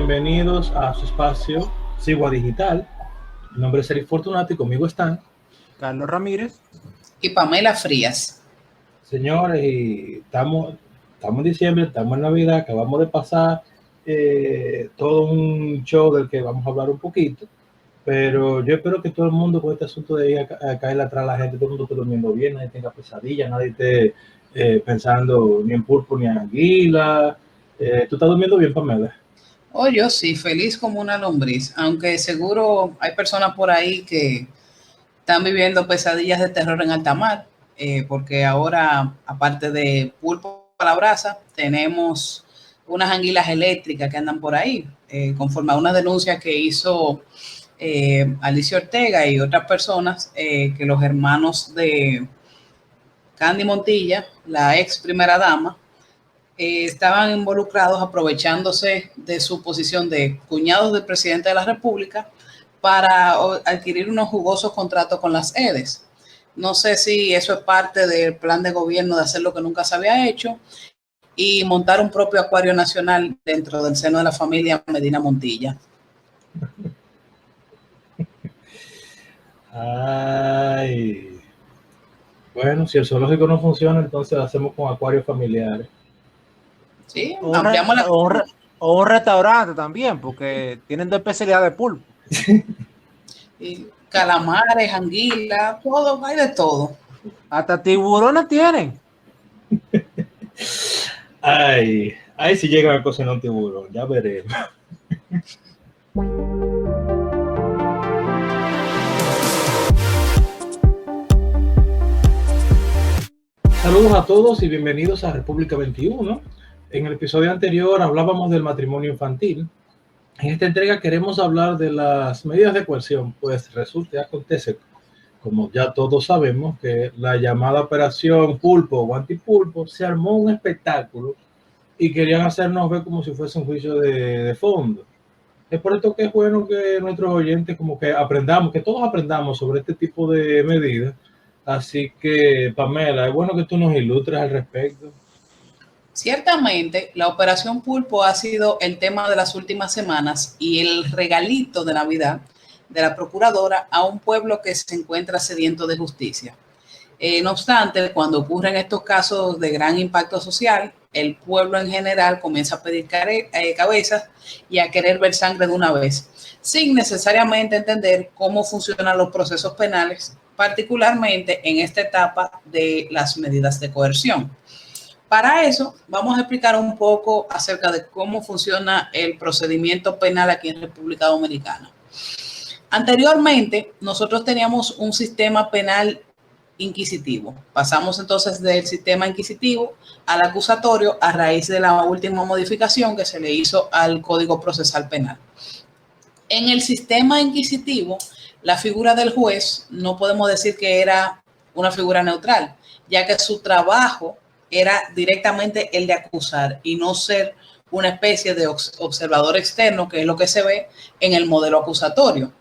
bienvenidos a su espacio Sigua Digital. Mi nombre es Eric Fortunato y conmigo están Carlos Ramírez y Pamela Frías. Señores, y estamos en diciembre, estamos en Navidad, acabamos de pasar todo un show del que vamos a hablar un poquito, pero yo espero que todo el mundo con este asunto de ir a caerle atrás a la gente, todo el mundo esté durmiendo bien, nadie tenga pesadillas, nadie esté pensando ni en pulpo ni en anguila. ¿Tú estás durmiendo bien, Pamela? Oh, yo sí, feliz como una lombriz, aunque seguro hay personas por ahí que están viviendo pesadillas de terror en alta mar, porque ahora, aparte de pulpo a la brasa, tenemos unas anguilas eléctricas que andan por ahí, conforme a una denuncia que hizo Alicia Ortega y otras personas, que los hermanos de Candy Montilla, la ex primera dama, estaban involucrados aprovechándose de su posición de cuñados del presidente de la República para adquirir unos jugosos contratos con las EDES. No sé si eso es parte del plan de gobierno de hacer lo que nunca se había hecho y montar un propio acuario nacional dentro del seno de la familia Medina Montilla. Ay, bueno, si el zoológico no funciona, entonces lo hacemos con acuarios familiares. Sí, o un restaurante también, porque tienen de especialidad de pulpo. Y calamares, anguilas, todo, hay de todo. Hasta tiburones tienen. Ay, si llegan a cocinar un tiburón, ya veremos. Saludos a todos y bienvenidos a República 21. En el episodio anterior hablábamos del matrimonio infantil. En esta entrega queremos hablar de las medidas de coerción, pues resulta y acontece, como ya todos sabemos, que la llamada operación pulpo o antipulpo se armó un espectáculo y querían hacernos ver como si fuese un juicio de fondo. Es por esto que es bueno que nuestros oyentes como que aprendamos, que todos aprendamos sobre este tipo de medidas. Así que, Pamela, es bueno que tú nos ilustres al respecto. Ciertamente, la Operación Pulpo ha sido el tema de las últimas semanas y el regalito de Navidad de la Procuradora a un pueblo que se encuentra sediento de justicia. No obstante, cuando ocurren estos casos de gran impacto social, el pueblo en general comienza a pedir cabezas y a querer ver sangre de una vez, sin necesariamente entender cómo funcionan los procesos penales, particularmente en esta etapa de las medidas de coerción. Para eso, vamos a explicar un poco acerca de cómo funciona el procedimiento penal aquí en República Dominicana. Anteriormente, nosotros teníamos un sistema penal inquisitivo. Pasamos entonces del sistema inquisitivo al acusatorio a raíz de la última modificación que se le hizo al Código Procesal Penal. En el sistema inquisitivo, la figura del juez no podemos decir que era una figura neutral, ya que su trabajo era directamente el de acusar y no ser una especie de observador externo, que es lo que se ve en el modelo acusatorio.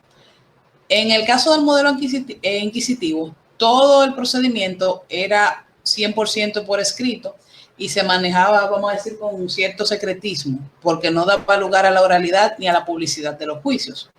En el caso del modelo inquisitivo, todo el procedimiento era 100% por escrito y se manejaba, vamos a decir, con un cierto secretismo, porque no daba lugar a la oralidad ni a la publicidad de los juicios.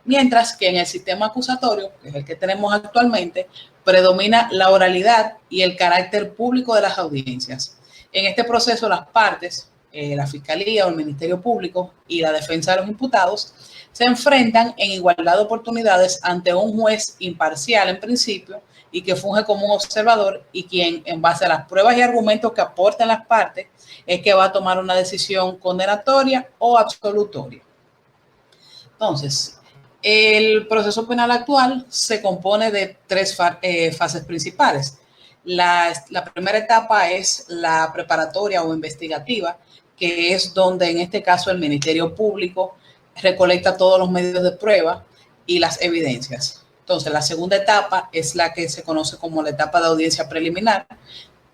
Mientras que en el sistema acusatorio, que es el que tenemos actualmente, predomina la oralidad y el carácter público de las audiencias. En este proceso, las partes, la Fiscalía o el Ministerio Público y la defensa de los imputados, se enfrentan en igualdad de oportunidades ante un juez imparcial en principio y que funge como un observador y quien, en base a las pruebas y argumentos que aportan las partes, es que va a tomar una decisión condenatoria o absolutoria. Entonces, el proceso penal actual se compone de tres fases principales. La primera etapa es la preparatoria o investigativa, que es donde en este caso el Ministerio Público recolecta todos los medios de prueba y las evidencias. Entonces, la segunda etapa es la que se conoce como la etapa de audiencia preliminar,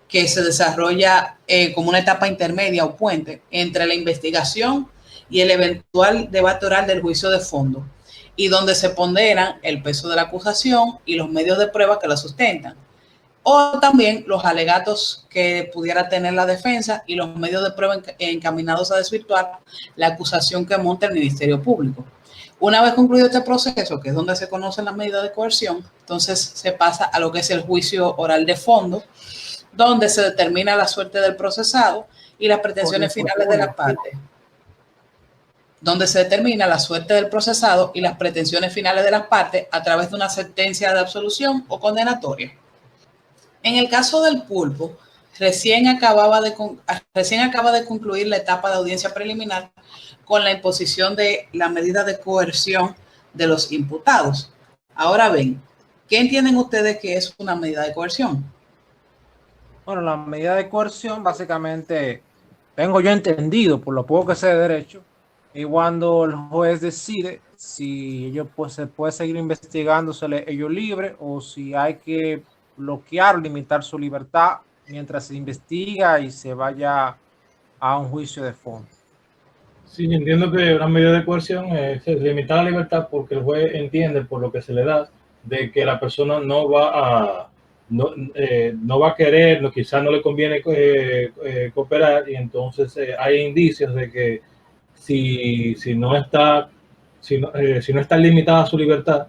que se desarrolla como una etapa intermedia o puente entre la investigación y el eventual debate oral del juicio de fondo, y donde se ponderan el peso de la acusación y los medios de prueba que la sustentan. o también los alegatos que pudiera tener la defensa y los medios de prueba encaminados a desvirtuar la acusación que monta el Ministerio Público. Una vez concluido este proceso, que es donde se conocen las medidas de coerción, entonces se pasa a lo que es el juicio oral de fondo, donde se determina la suerte del procesado y las pretensiones finales de las partes. Donde se determina la suerte del procesado y las pretensiones finales de las partes a través de una sentencia de absolución o condenatoria. En el caso del pulpo, recién acaba de concluir la etapa de audiencia preliminar con la imposición de la medida de coerción de los imputados. Ahora bien, ¿qué entienden ustedes que es una medida de coerción? Bueno, la medida de coerción, básicamente, tengo yo entendido, por lo poco que sé de derecho, y cuando el juez decide si ellos pues, se puede seguir investigándosele ellos libre o si hay que bloquear, limitar su libertad mientras se investiga y se vaya a un juicio de fondo. Sí, entiendo que una medida de coerción es limitar la libertad porque el juez entiende por lo que se le da de que la persona no va a querer, quizás no le conviene cooperar, y entonces hay indicios de que si no está limitada su libertad,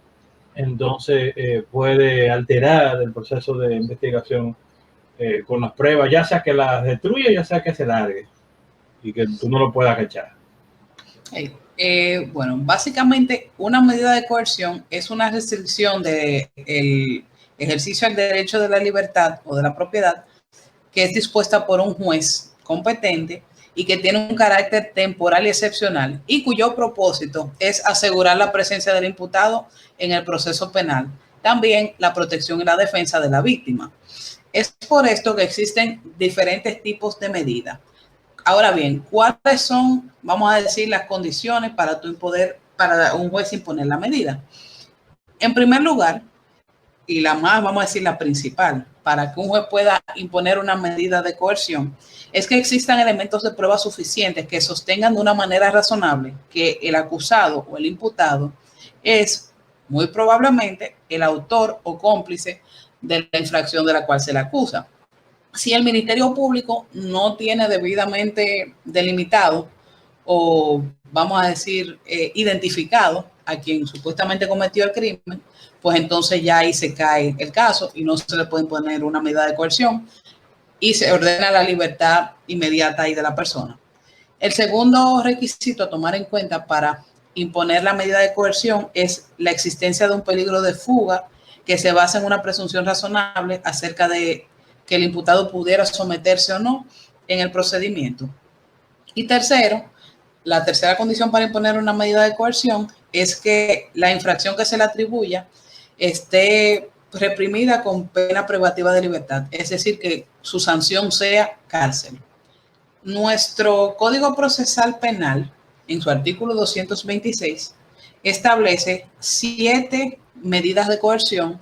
entonces puede alterar el proceso de investigación con las pruebas, ya sea que las destruya, ya sea que se largue y que tú no lo puedas cachar. Bueno, básicamente una medida de coerción es una restricción del ejercicio al derecho de la libertad o de la propiedad que es dispuesta por un juez competente y que tiene un carácter temporal y excepcional y cuyo propósito es asegurar la presencia del imputado en el proceso penal, también la protección y la defensa de la víctima. Es por esto que existen diferentes tipos de medidas. Ahora bien, ¿cuáles son, vamos a decir, las condiciones para un juez imponer la medida? En primer lugar, y la más, vamos a decir, la principal, para que un juez pueda imponer una medida de coerción, es que existan elementos de prueba suficientes que sostengan de una manera razonable que el acusado o el imputado es muy probablemente el autor o cómplice de la infracción de la cual se le acusa. Si el Ministerio Público no tiene debidamente delimitado o, vamos a decir, identificado a quien supuestamente cometió el crimen, pues entonces ya ahí se cae el caso y no se le puede imponer una medida de coerción y se ordena la libertad inmediata ahí de la persona. El segundo requisito a tomar en cuenta para imponer la medida de coerción es la existencia de un peligro de fuga que se basa en una presunción razonable acerca de que el imputado pudiera someterse o no en el procedimiento. Y tercero, la tercera condición para imponer una medida de coerción es que la infracción que se le atribuya esté reprimida con pena privativa de libertad, es decir, que su sanción sea cárcel. Nuestro Código Procesal Penal, en su artículo 226, establece 7 medidas de coerción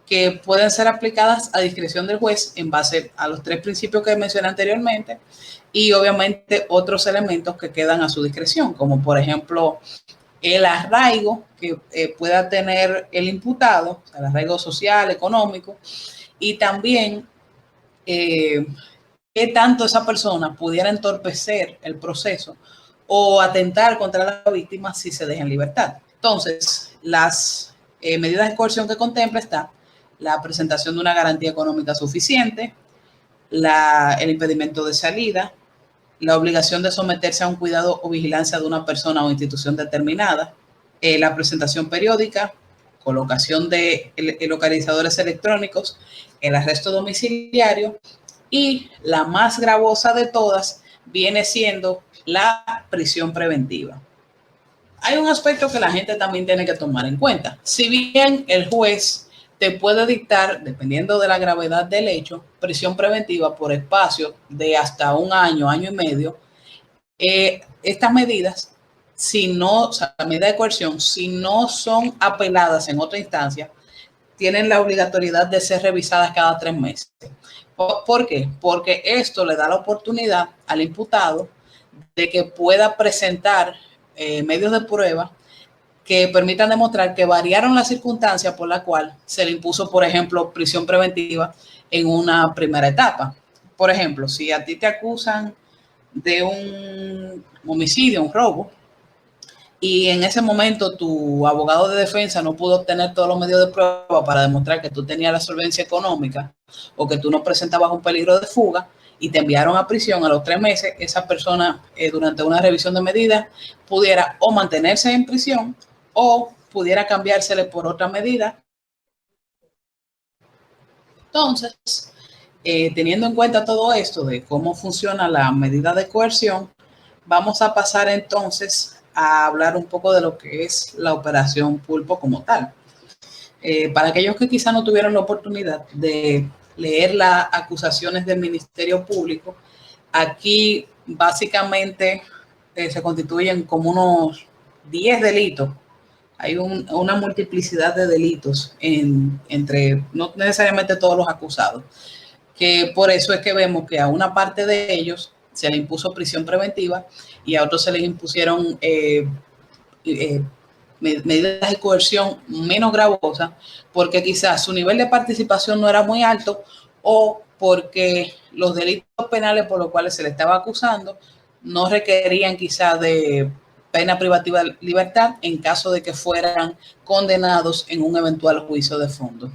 que pueden ser aplicadas a discreción del juez en base a los 3 principios que mencioné anteriormente y obviamente otros elementos que quedan a su discreción, como por ejemplo el arraigo que pueda tener el imputado, o sea, el arraigo social, económico, y también qué tanto esa persona pudiera entorpecer el proceso o atentar contra la víctima si se deja en libertad. Entonces, las medidas de coerción que contempla está la presentación de una garantía económica suficiente, el impedimento de salida, la obligación de someterse a un cuidado o vigilancia de una persona o institución determinada, la presentación periódica, colocación de localizadores electrónicos, el arresto domiciliario y la más gravosa de todas viene siendo la prisión preventiva. Hay un aspecto que la gente también tiene que tomar en cuenta. Si bien el juez te puede dictar, dependiendo de la gravedad del hecho, prisión preventiva por espacio de hasta 1 año, año y medio, estas medidas, o sea, la medida de coerción, si no son apeladas en otra instancia, tienen la obligatoriedad de ser revisadas cada 3 meses. ¿Por qué? Porque esto le da la oportunidad al imputado de que pueda presentar medios de prueba que permitan demostrar que variaron las circunstancias por la cual se le impuso, por ejemplo, prisión preventiva en una primera etapa. Por ejemplo, si a ti te acusan de un homicidio, un robo, y en ese momento tu abogado de defensa no pudo obtener todos los medios de prueba para demostrar que tú tenías la solvencia económica o que tú no presentabas un peligro de fuga y te enviaron a prisión a los 3 meses, esa persona durante una revisión de medidas pudiera o mantenerse en prisión o pudiera cambiársele por otra medida. Entonces, teniendo en cuenta todo esto de cómo funciona la medida de coerción, vamos a pasar entonces a hablar un poco de lo que es la operación Pulpo como tal. Para aquellos que quizá no tuvieron la oportunidad de leer las acusaciones del Ministerio Público, aquí básicamente se constituyen como unos 10 delitos. Hay una multiplicidad de delitos entre no necesariamente todos los acusados, que por eso es que vemos que a una parte de ellos se le impuso prisión preventiva y a otros se les impusieron medidas de coerción menos gravosas, porque quizás su nivel de participación no era muy alto o porque los delitos penales por los cuales se le estaba acusando no requerían quizás de pena privativa de libertad en caso de que fueran condenados en un eventual juicio de fondo.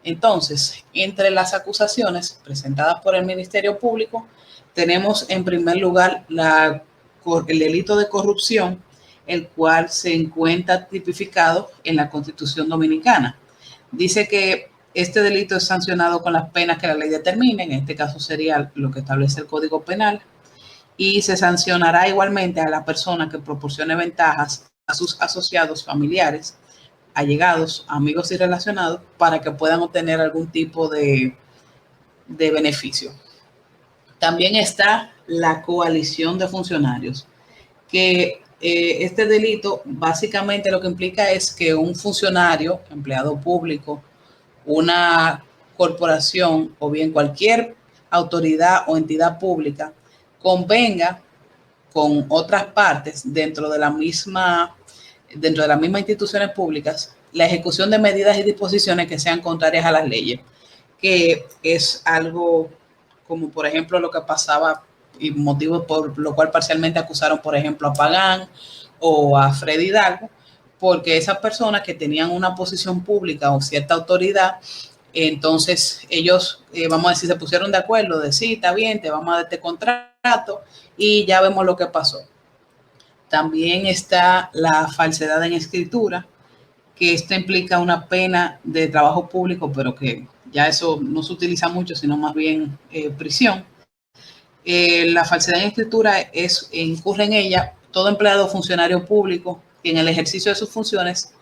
Entonces, entre las acusaciones presentadas por el Ministerio Público, tenemos en primer lugar el delito de corrupción, el cual se encuentra tipificado en la Constitución Dominicana. Dice que este delito es sancionado con las penas que la ley determine, en este caso sería lo que establece el Código Penal, y se sancionará igualmente a la persona que proporcione ventajas a sus asociados familiares, allegados, amigos y relacionados para que puedan obtener algún tipo de beneficio. También está la coalición de funcionarios, que este delito básicamente lo que implica es que un funcionario, empleado público, una corporación o bien cualquier autoridad o entidad pública convenga con otras partes dentro de las mismas instituciones públicas la ejecución de medidas y disposiciones que sean contrarias a las leyes, que es algo como por ejemplo lo que pasaba y motivo por lo cual parcialmente acusaron por ejemplo a Pagán o a Freddy Hidalgo, porque esas personas que tenían una posición pública o cierta autoridad, entonces ellos, vamos a decir, se pusieron de acuerdo de sí, está bien, te vamos a dar este contrato y ya vemos lo que pasó. También está la falsedad en escritura, que esto implica una pena de trabajo público, pero que ya eso no se utiliza mucho, sino más bien prisión. La falsedad en escritura incurre en ella todo empleado o funcionario público que en el ejercicio de sus funciones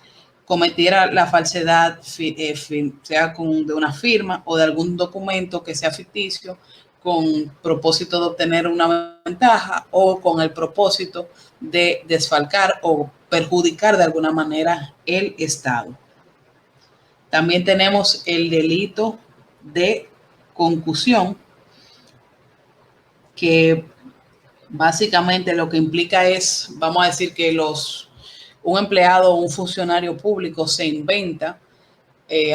cometiera la falsedad, sea de una firma o de algún documento que sea ficticio, con propósito de obtener una ventaja o con el propósito de desfalcar o perjudicar de alguna manera el Estado. También tenemos el delito de concusión, que básicamente lo que implica es, vamos a decir que un empleado o un funcionario público se inventa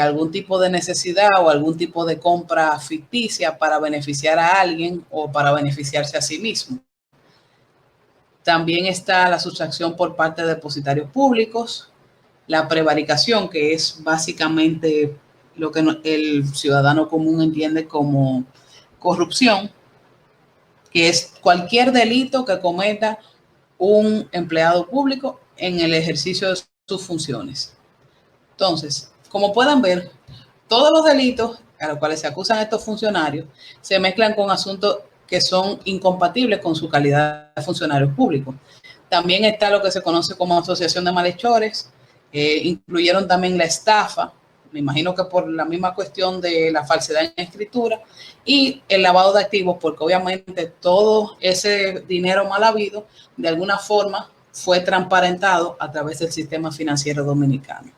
algún tipo de necesidad o algún tipo de compra ficticia para beneficiar a alguien o para beneficiarse a sí mismo. También está la sustracción por parte de depositarios públicos, la prevaricación, que es básicamente lo que el ciudadano común entiende como corrupción, que es cualquier delito que cometa un empleado público en el ejercicio de sus funciones. Entonces, como pueden ver, todos los delitos a los cuales se acusan estos funcionarios se mezclan con asuntos que son incompatibles con su calidad de funcionarios públicos. También está lo que se conoce como asociación de malhechores, incluyeron también la estafa, me imagino que por la misma cuestión de la falsedad en escritura, y el lavado de activos, porque obviamente todo ese dinero mal habido de alguna forma fue transparentado a través del sistema financiero dominicano.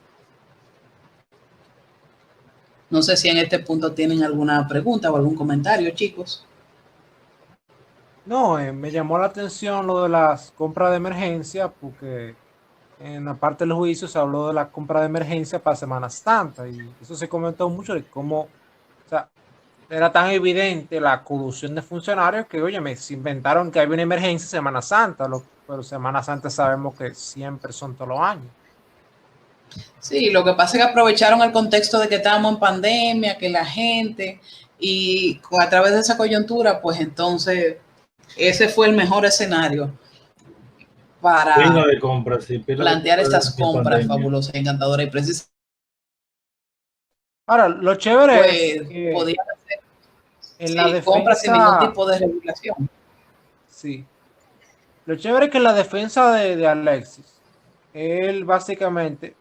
No sé si en este punto tienen alguna pregunta o algún comentario, chicos. No, me llamó la atención lo de las compras de emergencia, porque en la parte del juicio se habló de la compra de emergencia para Semana Santa y eso se comentó mucho de cómo, o sea, era tan evidente la corrupción de funcionarios que, oye, me se inventaron que había una emergencia en Semana Santa, pero Semana Santa sabemos que siempre son todos los años. Sí, lo que pasa es que aprovecharon el contexto de que estábamos en pandemia, que la gente, y a través de esa coyuntura, pues entonces ese fue el mejor escenario Pila para de compras, sí, pila de plantear compras estas en compras pandemia. fabulosas y encantadoras y precisamente Ahora, lo chévere es pues que podían hacer en la compras sin ningún defensa, tipo de regulación. sí, lo chévere es que en la defensa de Alexis, él básicamente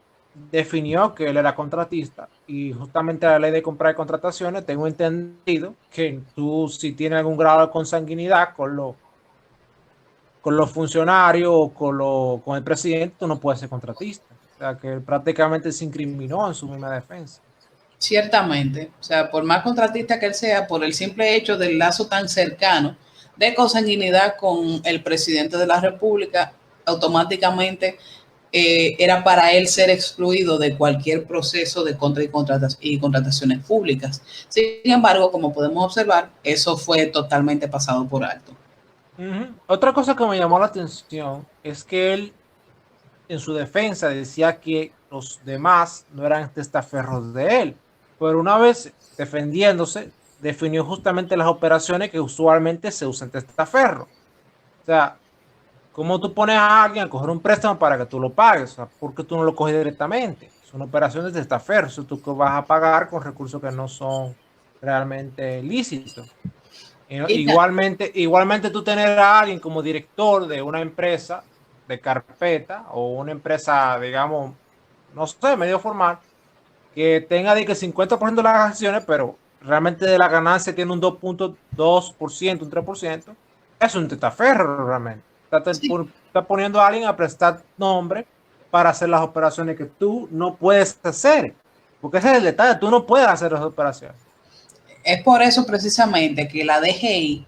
definió que él era contratista y justamente la ley de compra y contrataciones, tengo entendido que tú si tienes algún grado de consanguinidad con los funcionarios o con el presidente, tú no puedes ser contratista. O sea que él prácticamente se incriminó en su misma defensa. Ciertamente, o sea, por más contratista que él sea, por el simple hecho del lazo tan cercano de consanguinidad con el presidente de la República, automáticamente era para él ser excluido de cualquier proceso de compra y contrataciones públicas. Sin embargo, como podemos observar, eso fue totalmente pasado por alto. Otra cosa que me llamó la atención es que él en su defensa decía que los demás no eran testaferros de él, pero una vez defendiéndose, definió justamente las operaciones que usualmente se usan testaferro. O sea, ¿cómo tú pones a alguien a coger un préstamo para que tú lo pagues? O sea, ¿por qué tú no lo coges directamente? Son operaciones de testaferro, eso tú vas a pagar con recursos que no son realmente lícitos. Igualmente tú tener a alguien como director de una empresa de carpeta o una empresa, digamos, no sé, medio formal, que tenga de que 50% de las acciones, pero realmente de la ganancia tiene un 2.2%, un 3%, es un testaferro realmente. Está poniendo a alguien a prestar nombre para hacer las operaciones que tú no puedes hacer. Porque ese es el detalle, tú no puedes hacer las operaciones. Es por eso precisamente que la DGI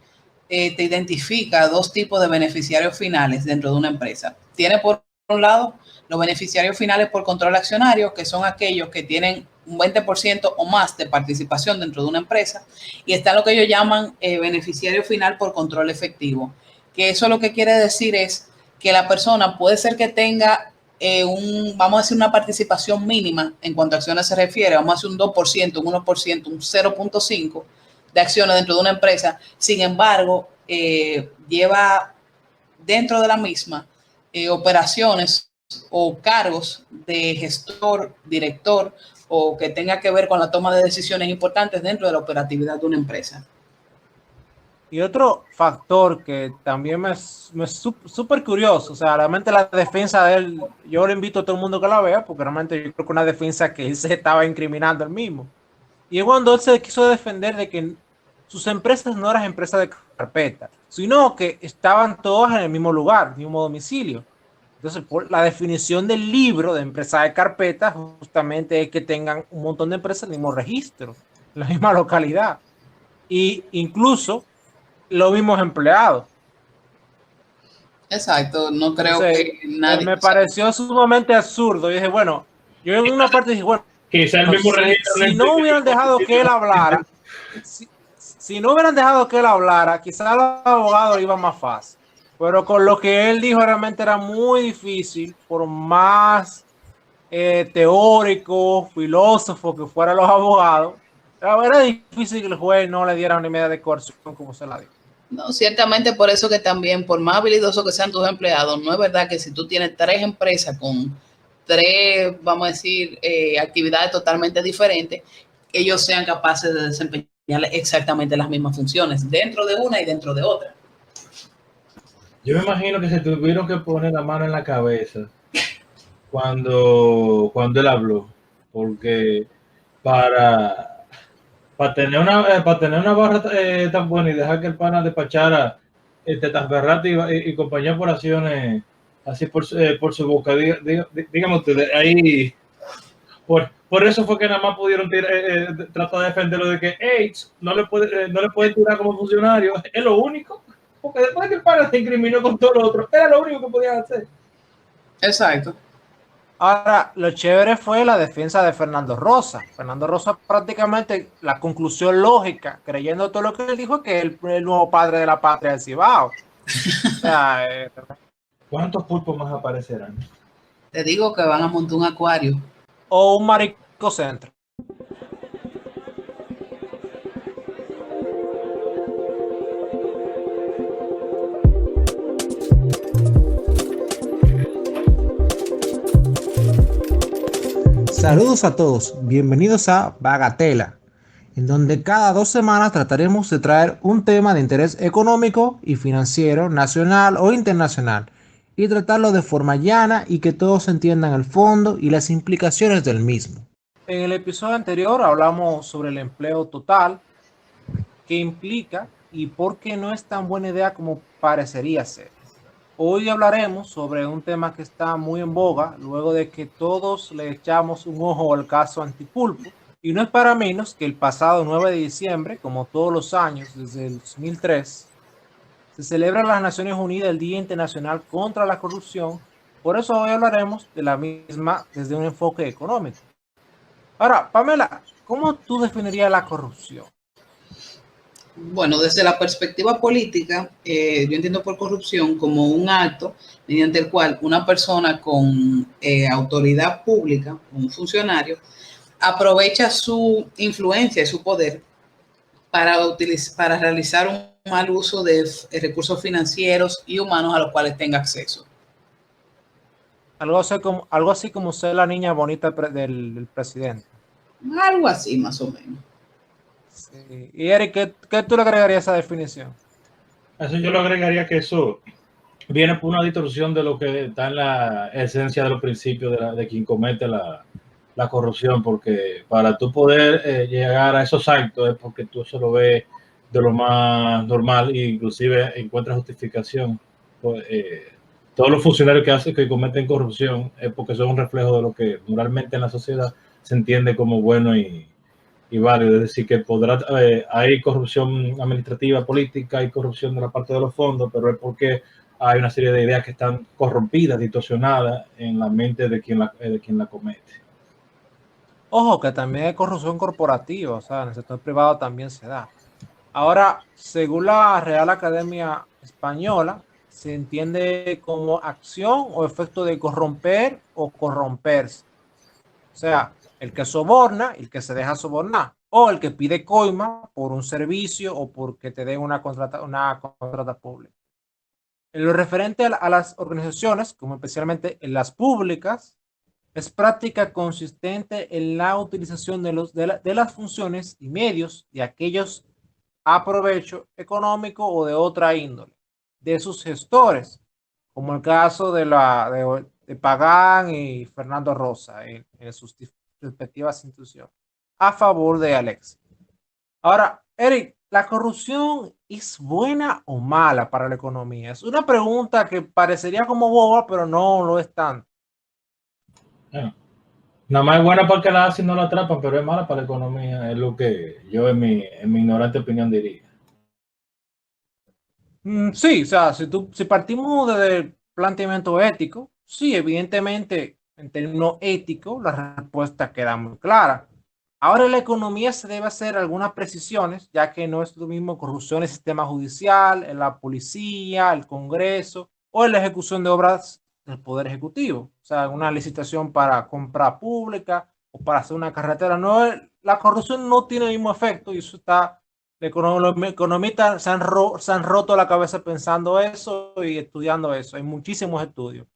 te identifica dos tipos de beneficiarios finales dentro de una empresa. Tiene por un lado los beneficiarios finales por control accionario, que son aquellos que tienen un 20% o más de participación dentro de una empresa, y está lo que ellos llaman beneficiario final por control efectivo, que eso lo que quiere decir es que la persona puede ser que tenga vamos a decir, una participación mínima en cuanto a acciones se refiere, vamos a decir un 2%, un 1%, un 0.5% de acciones dentro de una empresa. Sin embargo, lleva dentro de la misma operaciones o cargos de gestor, director o que tenga que ver con la toma de decisiones importantes dentro de la operatividad de una empresa. Y otro factor que también me es súper curioso, o sea, realmente la defensa de él, yo le invito a todo el mundo que la vea, porque realmente yo creo que una defensa que él se estaba incriminando él mismo. Y es cuando él se quiso defender de que sus empresas no eran empresas de carpeta, sino que estaban todas en el mismo lugar, el mismo domicilio. Entonces, por la definición del libro de empresa de carpeta, justamente es que tengan un montón de empresas en el mismo registro, en la misma localidad. Y incluso los mismos empleados. Exacto, no creo Entonces, que nadie. me pareció sumamente absurdo. Y dije, bueno, yo en una parte dije, bueno, Quizá el mismo registro si no hubieran dejado que él hablara, si no hubieran dejado que él hablara, quizás los abogados iban más fácil. Pero con lo que él dijo realmente era muy difícil, por más teórico, filósofo que fueran los abogados, era difícil que el juez no le diera una medida de coerción como se la dio. No, ciertamente por eso que también, por más habilidosos que sean tus empleados, no es verdad que si tú tienes tres empresas con tres, vamos a decir, actividades totalmente diferentes, ellos sean capaces de desempeñar exactamente las mismas funciones dentro de una y dentro de otra. Yo me imagino que se tuvieron que poner la mano en la cabeza cuando él habló, porque para, para tener una barra tan buena y dejar que el pana despachara Tetaferrati y compañía de operaciones así por su boca, dígame ustedes, ahí, por eso fue que nada más pudieron tratar de defenderlo de que no le puede tirar como funcionario, es lo único, porque después de que el pana se incriminó con todo lo otro, era lo único que podían hacer. Exacto. Ahora, lo chévere fue la defensa de Fernando Rosa. Fernando Rosa prácticamente la conclusión lógica, creyendo todo lo que él dijo, que es el nuevo padre de la patria del Cibao. O sea, ¿Cuántos pulpos más aparecerán? Te digo que van a montar un acuario. o un marico centro. Saludos a todos, bienvenidos a Bagatela, en donde cada 2 semanas trataremos de traer un tema de interés económico y financiero, nacional o internacional, y tratarlo de forma llana y que todos entiendan el fondo y las implicaciones del mismo. En el episodio anterior hablamos sobre el empleo total, qué implica y por qué no es tan buena idea como parecería ser. Hoy hablaremos sobre un tema que está muy en boga luego de que todos le echamos un ojo al caso Antipulpo, y no es para menos que el pasado 9 de diciembre, como todos los años desde el 2003, se celebra en las Naciones Unidas el Día Internacional contra la Corrupción. Por eso hoy hablaremos de la misma desde un enfoque económico. Ahora, Pamela, ¿cómo tú definirías la corrupción? Bueno, desde la perspectiva política, yo entiendo por corrupción como un acto mediante el cual una persona con autoridad pública, un funcionario, aprovecha su influencia y su poder para realizar un mal uso de recursos financieros y humanos a los cuales tenga acceso. Algo así como ser la niña bonita del presidente. Algo así, más o menos. Sí. Y Eric, ¿qué tú le agregarías a esa definición? Eso yo lo agregaría que eso viene por una distorsión de lo que está en la esencia de los principios de quien comete la corrupción, porque para tú poder llegar a esos actos es porque tú eso lo ves de lo más normal e inclusive encuentras justificación. Pues, todos los funcionarios que cometen corrupción es porque son un reflejo de lo que moralmente en la sociedad se entiende como bueno y válido. Es decir, que hay corrupción administrativa, política, hay corrupción de la parte de los fondos, pero es porque hay una serie de ideas que están corrompidas, distorsionadas en la mente de quien la comete. Ojo, que también hay corrupción corporativa, o sea, en el sector privado también se da. Ahora, según la Real Academia Española, se entiende como acción o efecto de corromper o corromperse. O sea, el que soborna, el que se deja sobornar, o el que pide coima por un servicio o porque te den una contrata pública. En lo referente a las organizaciones, como especialmente en las públicas, es práctica consistente en la utilización de las funciones y medios de aquellos a provecho económico o de otra índole, de sus gestores, como el caso de Pagán y Fernando Rosa en sus respectivas instituciones, a favor de Alex. Ahora, Eric, ¿la corrupción es buena o mala para la economía? Es una pregunta que parecería como boba, pero no lo es tanto. Bueno, nada más es buena porque la hacen y no la atrapan, pero es mala para la economía, es lo que yo en mi ignorante opinión diría. Sí, o sea, si partimos desde el planteamiento ético, sí, evidentemente, en términos éticos, la respuesta queda muy clara. Ahora en la economía se debe hacer algunas precisiones, ya que no es lo mismo corrupción en el sistema judicial, en la policía, el Congreso o en la ejecución de obras del Poder Ejecutivo. O sea, una licitación para compra pública o para hacer una carretera. No, la corrupción no tiene el mismo efecto y eso está los economistas se han roto la cabeza pensando eso y estudiando eso. Hay muchísimos estudios.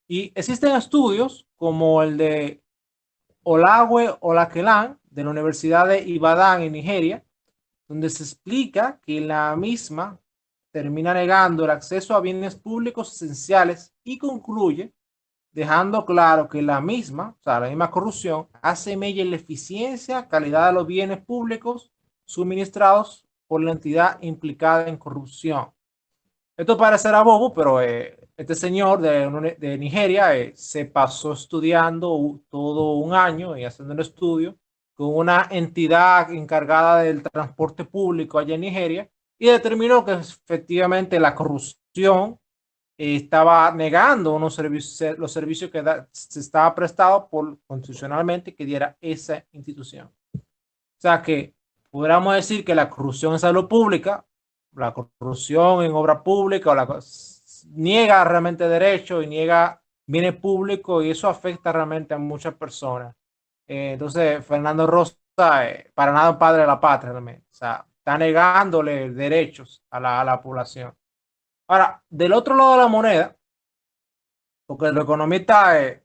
Y existen estudios como el de Olawe Olakelan de la Universidad de Ibadan en Nigeria, donde se explica que la misma termina negando el acceso a bienes públicos esenciales y concluye dejando claro que la misma, o sea, la misma corrupción, hace mella en la eficiencia, calidad de los bienes públicos suministrados por la entidad implicada en corrupción. Esto parecerá bobo, pero este señor de Nigeria se pasó estudiando todo un año y haciendo un estudio con una entidad encargada del transporte público allá en Nigeria y determinó que efectivamente la corrupción estaba negando unos servicios, los servicios que se estaba prestado por constitucionalmente que diera esa institución. O sea que podríamos decir que la corrupción en salud pública, la corrupción en obra pública, niega realmente derechos y niega bienes públicos, y eso afecta realmente a muchas personas. Entonces, Fernando Rosa, para nada un padre de la patria, realmente. O sea, está negándole derechos a la población. Ahora, del otro lado de la moneda, porque los economistas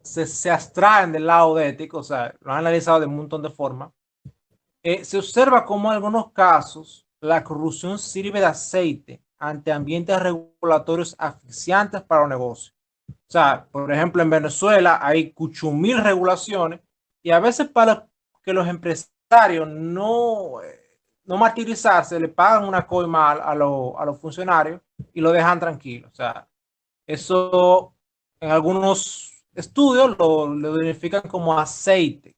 se abstraen del lado de ético, o sea, lo han analizado de un montón de formas, se observa cómo en algunos casos la corrupción sirve de aceite ante ambientes regulatorios asfixiantes para los negocios. O sea, por ejemplo, en Venezuela hay 8.000 regulaciones y a veces para que los empresarios no martirizarse, le pagan una coima a los funcionarios y lo dejan tranquilo. O sea, eso en algunos estudios lo identifican como aceite.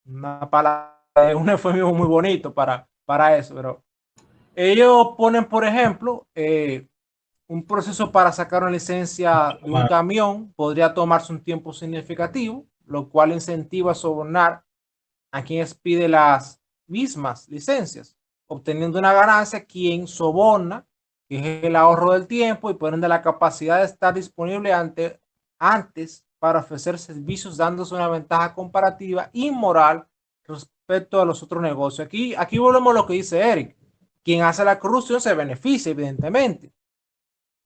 Una palabra, un eufemismo muy bonito para eso, pero ellos ponen, por ejemplo, un proceso para sacar una licencia de un camión podría tomarse un tiempo significativo, lo cual incentiva a sobornar a quien pide las mismas licencias, obteniendo una ganancia quien soborna, que es el ahorro del tiempo y por ende la capacidad de estar disponible antes para ofrecer servicios, dándose una ventaja comparativa y moral respecto a los otros negocios. Aquí volvemos a lo que dice Eric. Quien hace la corrupción se beneficia, evidentemente.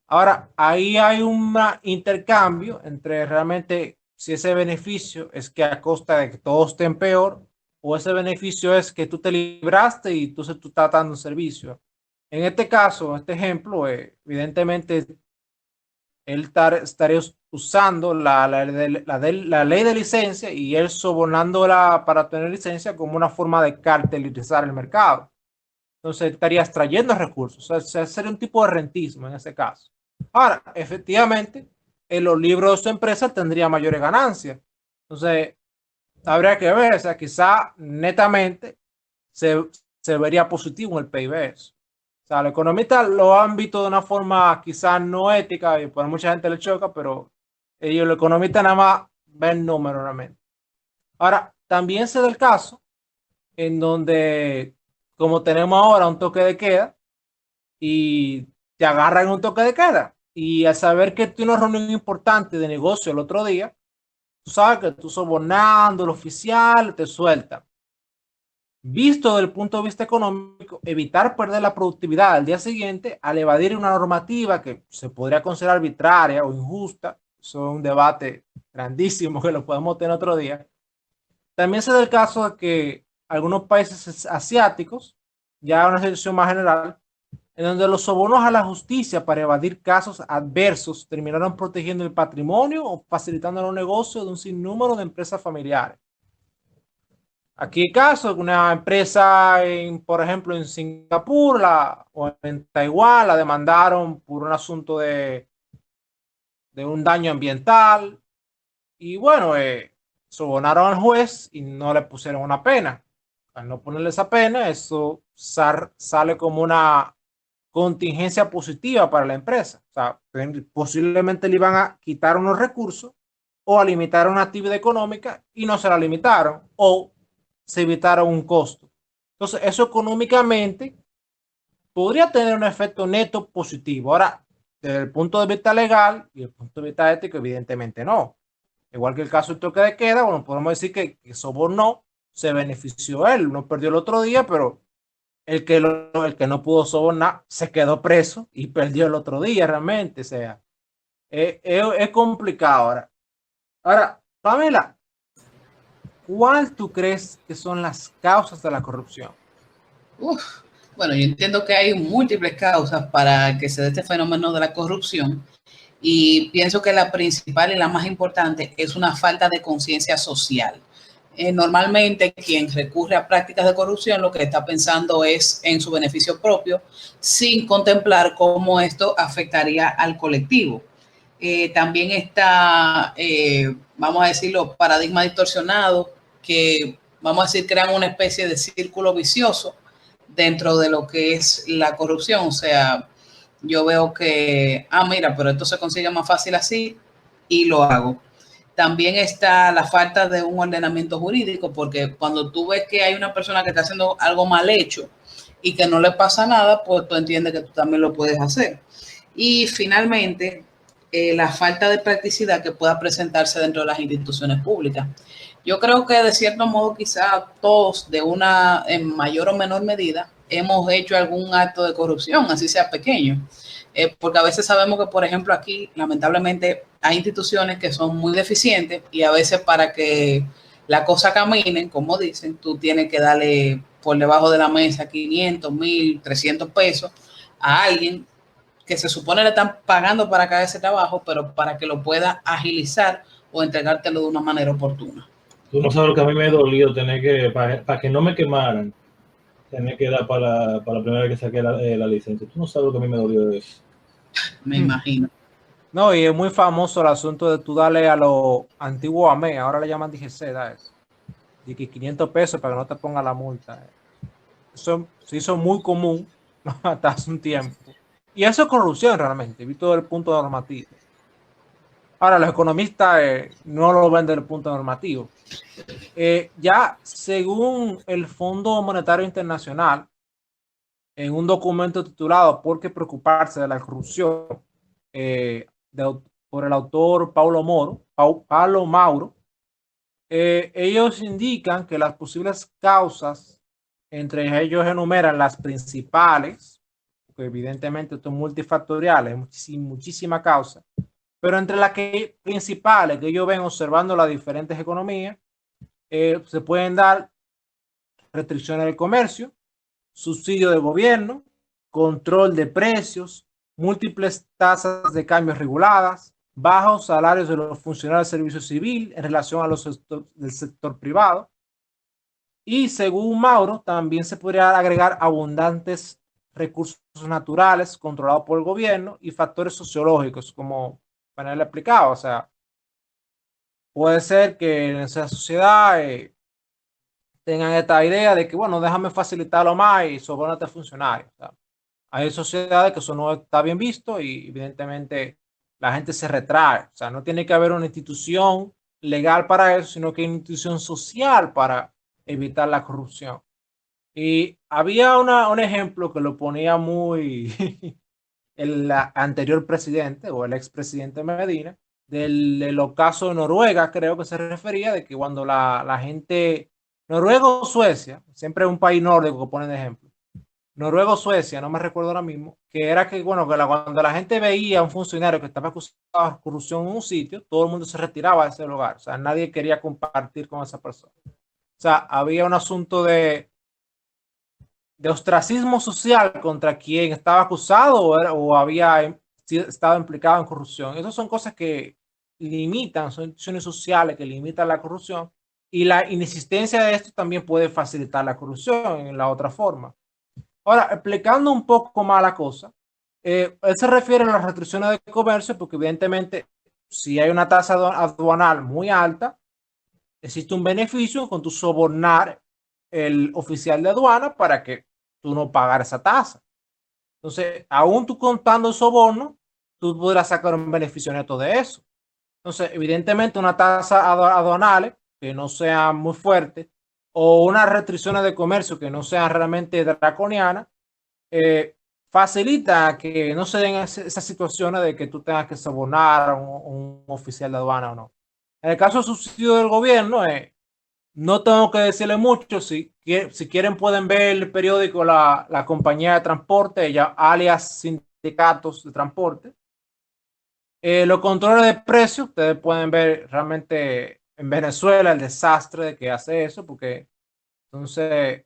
Ahora, ahí hay un intercambio entre realmente si ese beneficio es que a costa de que todos estén peor, o ese beneficio es que tú te libraste y entonces tú estás dando un servicio. En este caso, en este ejemplo, evidentemente, él estaría usando la ley de licencia y él sobornándola para tener licencia como una forma de cartelizar el mercado. Entonces estaría extrayendo recursos. O sea, sería un tipo de rentismo en ese caso. Ahora, efectivamente, en los libros de su empresa tendría mayores ganancias. Entonces, habría que ver, o sea, quizá netamente se vería positivo en el PIB. O sea, los economistas lo han visto de una forma quizás no ética y por mucha gente le choca, pero ellos, los economistas, nada más ven números realmente. Ahora, también se da el caso en donde, como tenemos ahora un toque de queda, y te agarran un toque de queda, y al saber que tú una reunión importante de negocio el otro día, tú sabes que tú sobornando el oficial, te sueltan. Visto desde el punto de vista económico, evitar perder la productividad al día siguiente al evadir una normativa que se podría considerar arbitraria o injusta, eso es un debate grandísimo que lo podemos tener otro día. También se da el caso de que algunos países asiáticos, ya una situación más general, en donde los sobornos a la justicia para evadir casos adversos terminaron protegiendo el patrimonio o facilitando los negocios de un sinnúmero de empresas familiares. Aquí el caso de una empresa, por ejemplo, en Singapur o en Taiwán, la demandaron por un asunto de un daño ambiental y bueno, sobornaron al juez y no le pusieron una pena. Al no ponerle esa pena, eso sale como una contingencia positiva para la empresa. O sea, posiblemente le iban a quitar unos recursos o a limitar una actividad económica y no se la limitaron o se evitaron un costo. Entonces, eso económicamente podría tener un efecto neto positivo. Ahora, desde el punto de vista legal y el punto de vista ético, evidentemente no. Igual que el caso del toque de queda, bueno, podemos decir que sobornó, se benefició él, no perdió el otro día, pero el que no pudo sobornar se quedó preso y perdió el otro día realmente. O sea, es complicado Ahora, Pamela, ¿cuál tú crees que son las causas de la corrupción? Bueno, yo entiendo que hay múltiples causas para que se dé este fenómeno de la corrupción y pienso que la principal y la más importante es una falta de conciencia social. Normalmente quien recurre a prácticas de corrupción lo que está pensando es en su beneficio propio sin contemplar cómo esto afectaría al colectivo. También está, vamos a decirlo, paradigma distorsionado que, vamos a decir, crean una especie de círculo vicioso dentro de lo que es la corrupción. O sea, yo veo que, mira, pero esto se consigue más fácil así y lo hago. También está la falta de un ordenamiento jurídico, porque cuando tú ves que hay una persona que está haciendo algo mal hecho y que no le pasa nada, pues tú entiendes que tú también lo puedes hacer. Y finalmente, la falta de practicidad que pueda presentarse dentro de las instituciones públicas. Yo creo que de cierto modo quizá todos de una en mayor o menor medida hemos hecho algún acto de corrupción, así sea pequeño. Porque a veces sabemos que, por ejemplo, aquí lamentablemente hay instituciones que son muy deficientes y a veces para que la cosa camine, como dicen, tú tienes que darle por debajo de la mesa 500, 1000, 300 pesos a alguien que se supone le están pagando para que haga ese trabajo, pero para que lo pueda agilizar o entregártelo de una manera oportuna. Tú no sabes lo que a mí me dolió tener que, para que no me quemaran, tener que dar para la primera vez que saqué la licencia. Tú no sabes lo que a mí me dolió de eso. Me imagino. No, y es muy famoso el asunto de tú darle a los antiguos AME, ahora le llaman DGC, da eso. De que 500 pesos para que no te ponga la multa. Eso se hizo muy común hasta hace un tiempo. Y eso es corrupción realmente, visto desde el punto normativo. Ahora, los economistas no lo ven desde el punto normativo. Ya según el Fondo Monetario Internacional, en un documento titulado ¿Por qué preocuparse de la corrupción? Por el autor Paulo Mauro, ellos indican que las posibles causas, entre ellos enumeran las principales, porque evidentemente esto es multifactorial, hay muchísima causa, pero entre las principales que ellos ven observando las diferentes economías, se pueden dar restricciones del comercio, subsidio de gobierno, control de precios, múltiples tasas de cambio reguladas, bajos salarios de los funcionarios del servicio civil en relación a los del sector privado. Y según Mauro, también se podría agregar abundantes recursos naturales controlados por el gobierno y factores sociológicos, como Panel explicado. O sea, puede ser que en esa sociedad tengan esta idea de que, bueno, déjame facilitarlo más y sobornarte a funcionarios. O sea, hay sociedades que eso no está bien visto y evidentemente la gente se retrae. O sea, no tiene que haber una institución legal para eso, sino que hay una institución social para evitar la corrupción. Y había un ejemplo que lo ponía muy el anterior presidente o el expresidente Medina, del ocaso de Noruega, creo que se refería, de que cuando la gente, Noruega o Suecia, siempre es un país nórdico que ponen de ejemplo, Noruega o Suecia, no me recuerdo ahora mismo, que era que, bueno, que cuando la gente veía a un funcionario que estaba acusado de corrupción en un sitio, todo el mundo se retiraba de ese lugar, o sea, nadie quería compartir con esa persona. O sea, había un asunto de ostracismo social contra quien estaba acusado o había estado implicado en corrupción. Esas son cosas que limitan, son instituciones sociales que limitan la corrupción, y la inexistencia de esto también puede facilitar la corrupción en la otra forma. Ahora, explicando un poco más la cosa, él se refiere a las restricciones de comercio porque evidentemente si hay una tasa aduanal muy alta, existe un beneficio con tu sobornar el oficial de aduana para que tú no pagar esa tasa. Entonces, aún tú contando el soborno, tú podrás sacar un beneficio neto de eso. Entonces, evidentemente, una tasa aduanal que no sea muy fuerte o unas restricciones de comercio que no sean realmente draconianas, facilita que no se den esas situaciones de que tú tengas que sobornar a un oficial de aduana o no. En el caso del subsidio del gobierno, no tengo que decirle mucho. Si quieren pueden ver el periódico La Compañía de Transporte, alias Sindicatos de Transporte. Los controles de precios, ustedes pueden ver realmente en Venezuela el desastre de que hace eso, porque entonces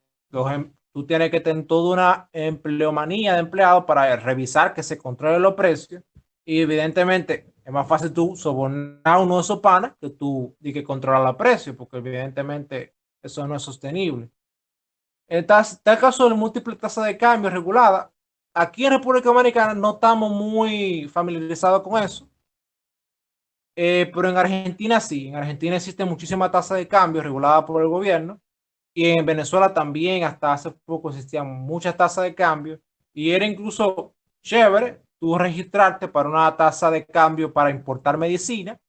tú tienes que tener toda una empleomanía de empleados para revisar que se controlen los precios, y evidentemente es más fácil tú sobornar a uno de esos panas que tú di que controlar los precios, porque evidentemente eso no es sostenible. Está el caso de múltiples tasas de cambio regulada. Aquí en República Dominicana no estamos muy familiarizados con eso, pero en Argentina sí. En Argentina existe muchísima tasa de cambio regulada por el gobierno, y en Venezuela también hasta hace poco existían muchas tasas de cambio y era incluso chévere tú registrarte para una tasa de cambio para importar medicina,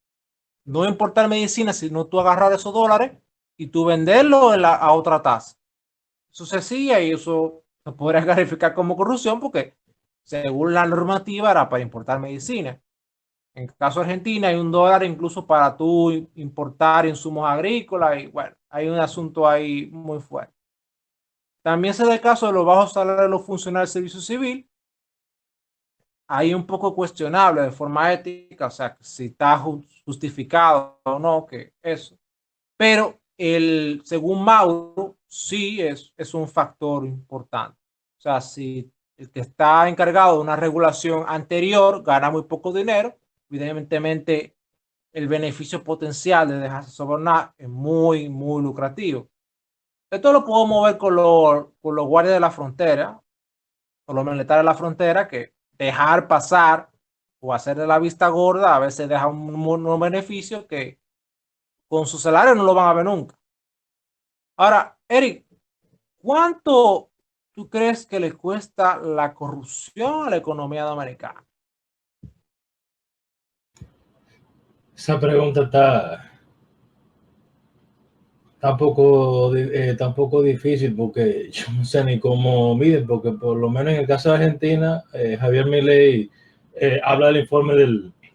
no importar medicina, sino tú agarrar esos dólares y tú venderlo a otra tasa. Eso se hacía y eso no podría calificar como corrupción porque según la normativa era para importar medicina. En el caso de Argentina hay $1 incluso para tú importar insumos agrícolas y bueno, hay un asunto ahí muy fuerte. También se da el caso de los bajos salarios de los funcionarios del servicio civil. Ahí un poco cuestionable de forma ética, o sea, si está justificado o no, que eso. Pero según Mauro, sí es un factor importante. O sea, si el que está encargado de una regulación anterior gana muy poco dinero, evidentemente el beneficio potencial de dejarse sobornar es muy, muy lucrativo. Esto lo podemos ver con los guardias de la frontera, con los militares de la frontera, que dejar pasar o hacer de la vista gorda a veces deja un beneficio que con su salario no lo van a ver nunca. Ahora, Eric, ¿cuánto tú crees que le cuesta la corrupción a la economía dominicana? Esa pregunta está un poco difícil porque yo no sé ni cómo miden, porque por lo menos en el caso de Argentina, Javier Milei habla del informe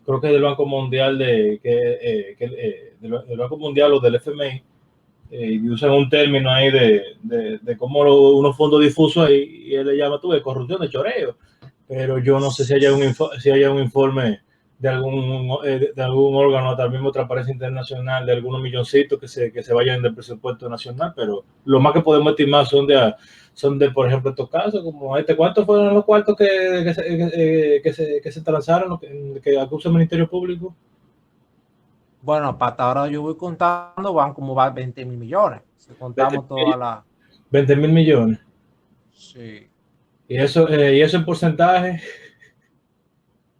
creo que del Banco Mundial, del Banco Mundial o del FMI, y usan un término ahí de cómo unos fondos difusos ahí, y él le llama de corrupción, de choreo, pero yo no sé si haya un informe de algún órgano, tal mismo Transparencia Internacional, de algunos milloncitos que se vayan del presupuesto nacional, pero lo más que podemos estimar son de por ejemplo, estos casos, como ¿cuántos fueron los cuartos que se transaron, que acusa el Ministerio Público? Bueno, hasta ahora yo voy contando, van como 20 mil millones. Si contamos toda la... 20 mil millones. Sí. Y eso en porcentaje.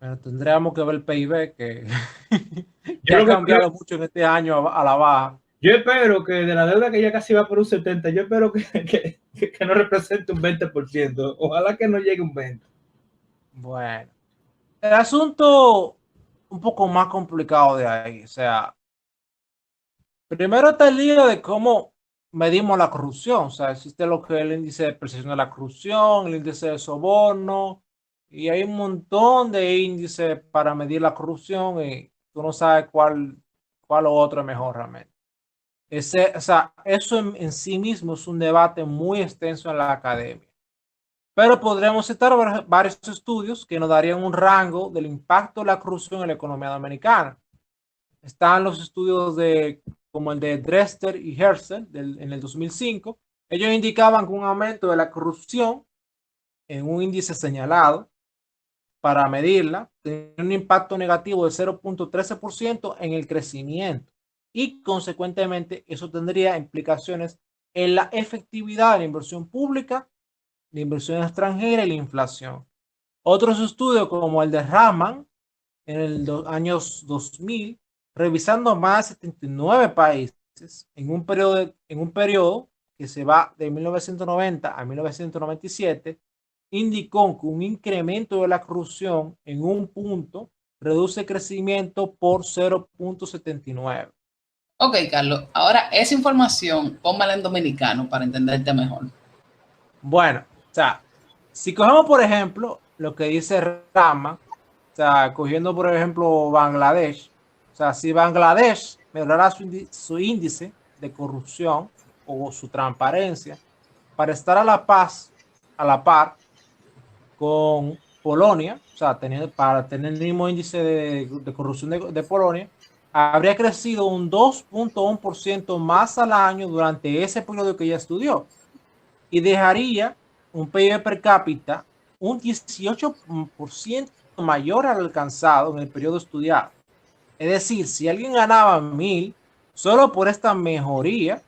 Pero tendríamos que ver el PIB que, que Yo ha lo que cambiado mucho en este año a la baja. Yo espero que de la deuda que ya casi va por un 70, yo espero que no represente un 20%. Ojalá que no llegue un 20%. Bueno, el asunto un poco más complicado de ahí. O sea, primero está el lío de cómo medimos la corrupción. O sea, existe lo que es el índice de percepción de la corrupción, el índice de soborno, y hay un montón de índices para medir la corrupción y tú no sabes cuál o otro es mejor realmente. O sea, eso en sí mismo es un debate muy extenso en la academia. Pero podríamos citar varios estudios que nos darían un rango del impacto de la corrupción en la economía dominicana. Están los estudios como el de Dresser y Herzl en el 2005. Ellos indicaban que un aumento de la corrupción en un índice señalado para medirla tenía un impacto negativo de 0.13% en el crecimiento y consecuentemente eso tendría implicaciones en la efectividad de la inversión pública, la inversión extranjera y la inflación. Otros estudios como el de Rahman en el años 2000, revisando más de 79 países en un periodo que se va de 1990 a 1997, indicó que un incremento de la corrupción en un punto reduce el crecimiento por 0.79. Ok, Carlos, ahora esa información, póngala en dominicano para entenderte mejor. Bueno, o sea, si cogemos por ejemplo lo que dice Rama, o sea, cogiendo por ejemplo Bangladesh, o sea, si Bangladesh mejorara su índice de corrupción o su transparencia para estar a la par con Polonia, o sea, para tener el mismo índice de corrupción de Polonia, habría crecido un 2.1% más al año durante ese periodo que ella estudió y dejaría un PIB per cápita un 18% mayor al alcanzado en el periodo estudiado. Es decir, si alguien ganaba 1,000, solo por esta mejoría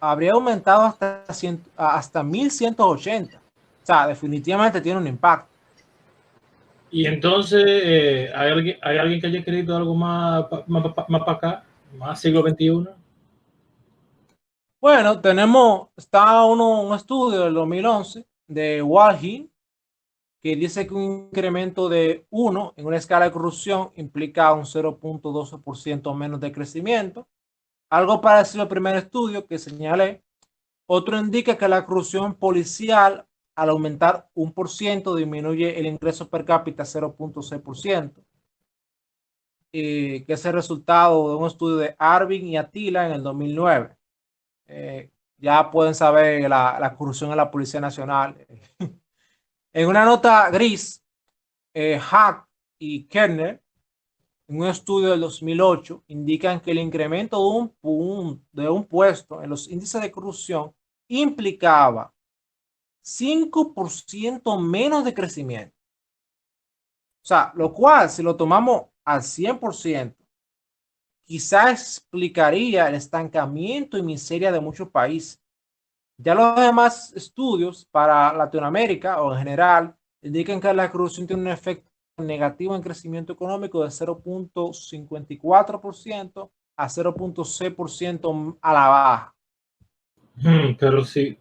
habría aumentado hasta 1,180. O sea, definitivamente tiene un impacto. Y entonces, ¿hay alguien que haya escrito algo más para acá, más siglo XXI? Bueno, está un estudio del 2011 de Walhin que dice que un incremento de 1 en una escala de corrupción implica un 0.12% menos de crecimiento. Algo parecido al primer estudio que señalé. Otro indica que la corrupción policial, al aumentar 1%, disminuye el ingreso per cápita 0.6%, que es el resultado de un estudio de Arvin y Attila en el 2009. Ya pueden saber la corrupción en la Policía Nacional. En una nota gris, Hack y Kerner, en un estudio del 2008, indican que el incremento de un puesto en los índices de corrupción implicaba 5% menos de crecimiento. O sea, lo cual, si lo tomamos al 100%, quizás explicaría el estancamiento y miseria de muchos países. Ya los demás estudios para Latinoamérica o en general indican que la corrupción tiene un efecto negativo en crecimiento económico de 0.54% a 0.6% a la baja. Pero si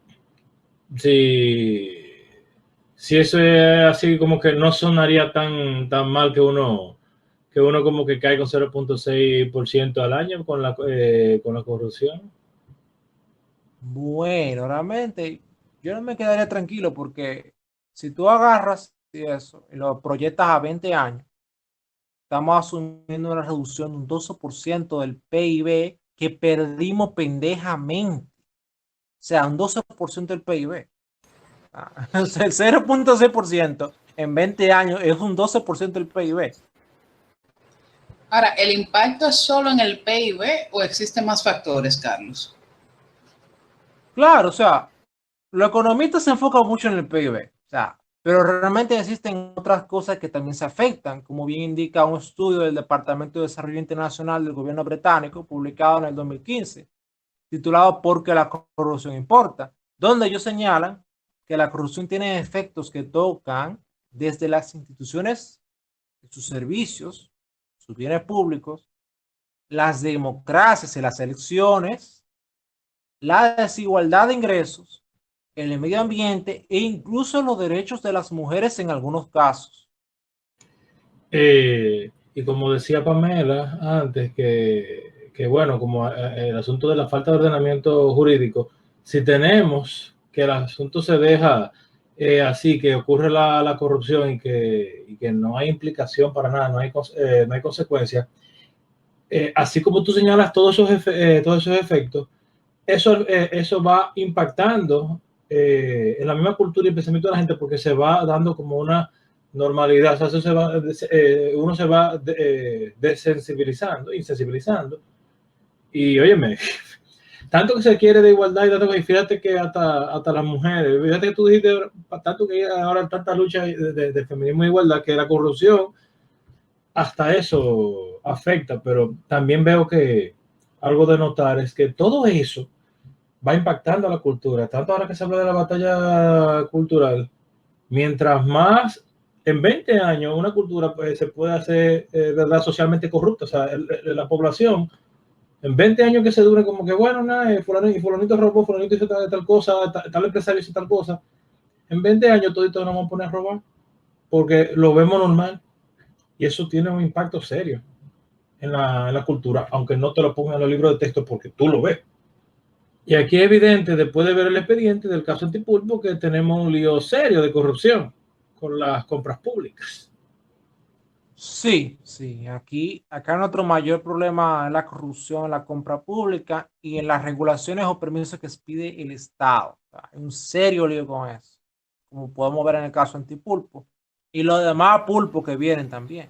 eso es así, como que no sonaría tan mal que uno como que cae con 0.6% al año con la corrupción. Bueno, realmente yo no me quedaría tranquilo porque si tú agarras eso y lo proyectas a 20 años, estamos asumiendo una reducción de un 12% del PIB que perdimos pendejamente. O sea, un 12% del PIB. O sea, el 0.6% en 20 años es un 12% del PIB. Ahora, ¿el impacto es solo en el PIB o existen más factores, Carlos? Claro, o sea, los economistas se enfocan mucho en el PIB, o sea, pero realmente existen otras cosas que también se afectan, como bien indica un estudio del Departamento de Desarrollo Internacional del gobierno británico, publicado en el 2015, titulado ¿Por qué la corrupción importa?, donde ellos señalan que la corrupción tiene efectos que tocan desde las instituciones, sus servicios, sus bienes públicos, las democracias y las elecciones, la desigualdad de ingresos, el medio ambiente e incluso los derechos de las mujeres en algunos casos. Y como decía Pamela antes, que bueno, como el asunto de la falta de ordenamiento jurídico, si tenemos que el asunto se deja así, que ocurre la corrupción y que no hay implicación para nada, no hay consecuencias, así como tú señalas todos esos efectos, eso va impactando en la misma cultura y pensamiento de la gente, porque se va dando como una normalidad. O sea, eso uno se va desensibilizando, insensibilizando. Y óyeme, tanto que se quiere de igualdad y tanto que fíjate que hasta las mujeres, fíjate que tú dijiste, tanto que ahora tanta lucha de feminismo e igualdad, que la corrupción hasta eso afecta, pero también veo que algo de notar es que todo eso va impactando a la cultura. Tanto ahora que se habla de la batalla cultural, mientras más en 20 años una cultura pues, se puede hacer verdad socialmente corrupta, o sea, la población en 20 años que se dure como que bueno, nada, fulanito robó, fulanito hizo tal cosa, tal empresario hizo tal cosa, en 20 años todos nos vamos a poner a robar porque lo vemos normal y eso tiene un impacto serio en la cultura, aunque no te lo pongan en los libros de texto porque tú lo ves. Y aquí es evidente, después de ver el expediente del caso Antipulpo, que tenemos un lío serio de corrupción con las compras públicas. Sí, sí, acá nuestro mayor problema es la corrupción en la compra pública y en las regulaciones o permisos que pide el Estado. O sea, hay un serio lío con eso, como podemos ver en el caso Antipulpo y los demás pulpos que vienen también.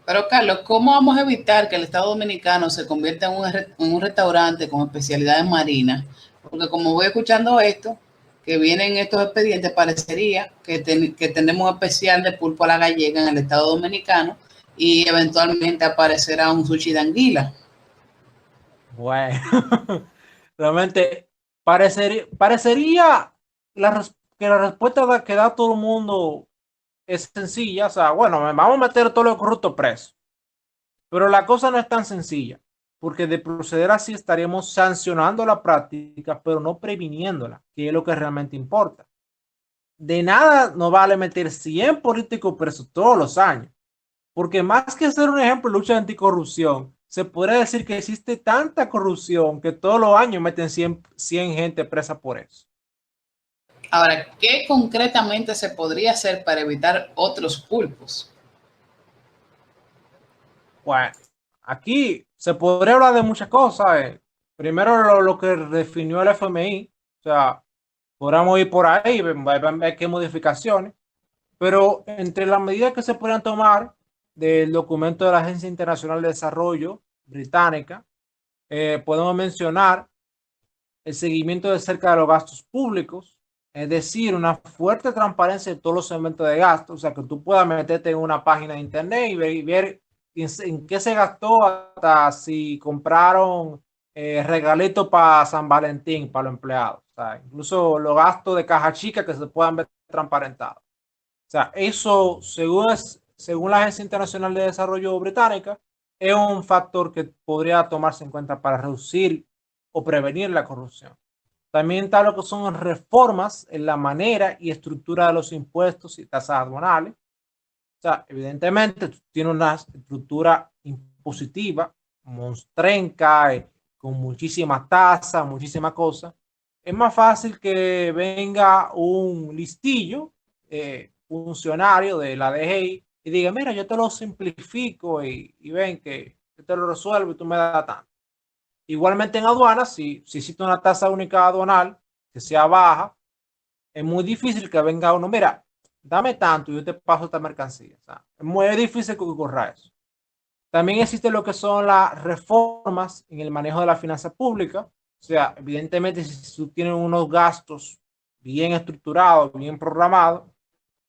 Pero Carlos, ¿cómo vamos a evitar que el Estado Dominicano se convierta en un restaurante con especialidades marinas? Porque como voy escuchando esto, que vienen estos expedientes, parecería que tenemos un especial de pulpo a la gallega en el Estado Dominicano y eventualmente aparecerá un sushi de anguila. Bueno, realmente parecería que la respuesta que da todo el mundo es sencilla. O sea, bueno, vamos a meter a todos los corruptos presos. Pero la cosa no es tan sencilla, porque de proceder así estaríamos sancionando la práctica, pero no previniéndola, que es lo que realmente importa. de nada nos vale meter 100 políticos presos todos los años, porque más que ser un ejemplo de lucha anticorrupción, se podría decir que existe tanta corrupción que todos los años meten 100 gente presa por eso. Ahora, ¿qué concretamente se podría hacer para evitar otros pulpos? Bueno, aquí se podría hablar de muchas cosas. Primero, lo que definió el FMI, o sea, podríamos ir por ahí, ver qué modificaciones, pero entre las medidas que se podrían tomar del documento de la Agencia Internacional de Desarrollo británica, podemos mencionar el seguimiento de cerca de los gastos públicos, es decir, una fuerte transparencia de todos los segmentos de gasto, o sea, que tú puedas meterte en una página de internet y ver en qué se gastó, hasta si compraron regalitos para San Valentín para los empleados, o sea, incluso los gastos de caja chica que se puedan ver transparentados. O sea, eso, según la Agencia Internacional de Desarrollo británica, es un factor que podría tomarse en cuenta para reducir o prevenir la corrupción. También está lo que son reformas en la manera y estructura de los impuestos y tasas aduanales. O sea, evidentemente tiene una estructura impositiva monstrenca, con muchísimas tasas, muchísimas cosas. Es más fácil que venga un listillo, funcionario de la DGI, y diga, mira, yo te lo simplifico y ven que yo te lo resuelvo y tú me das tanto. Igualmente en aduanas, si existe una tasa única aduanal que sea baja, es muy difícil que venga uno, mira, dame tanto y yo te paso esta mercancía. O sea, es muy difícil que ocurra eso. También existe lo que son las reformas en el manejo de la finanza pública. O sea, evidentemente, si tú tienes unos gastos bien estructurados, bien programados,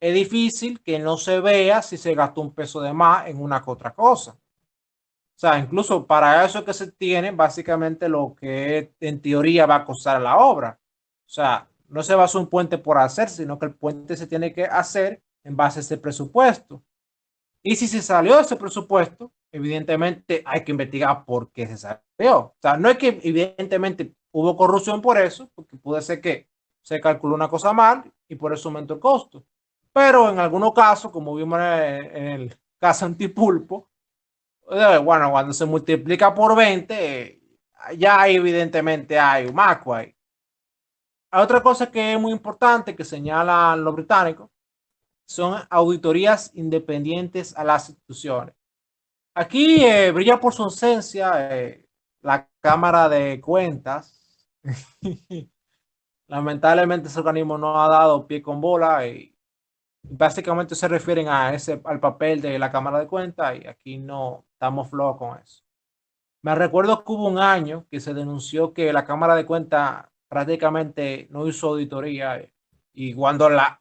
es difícil que no se vea si se gastó un peso de más en una que otra cosa. O sea, incluso para eso que se tiene básicamente lo que en teoría va a costar la obra. O sea, no se va a hacer un puente por hacer, sino que el puente se tiene que hacer en base a ese presupuesto. Y si se salió ese presupuesto, evidentemente hay que investigar por qué se salió. O sea, no es que evidentemente hubo corrupción por eso, porque puede ser que se calculó una cosa mal y por eso aumentó el costo. Pero en algunos casos, como vimos en el caso Antipulpo, bueno, cuando se multiplica por 20, ya evidentemente hay un maco ahí. Hay otra cosa que es muy importante que señalan los británicos, son auditorías independientes a las instituciones. Aquí brilla por su ausencia la Cámara de Cuentas. Lamentablemente ese organismo no ha dado pie con bola y básicamente se refieren al papel de la Cámara de Cuentas y aquí no estamos flojos con eso. Me recuerdo que hubo un año que se denunció que la Cámara de Cuentas prácticamente no hizo auditoría y cuando la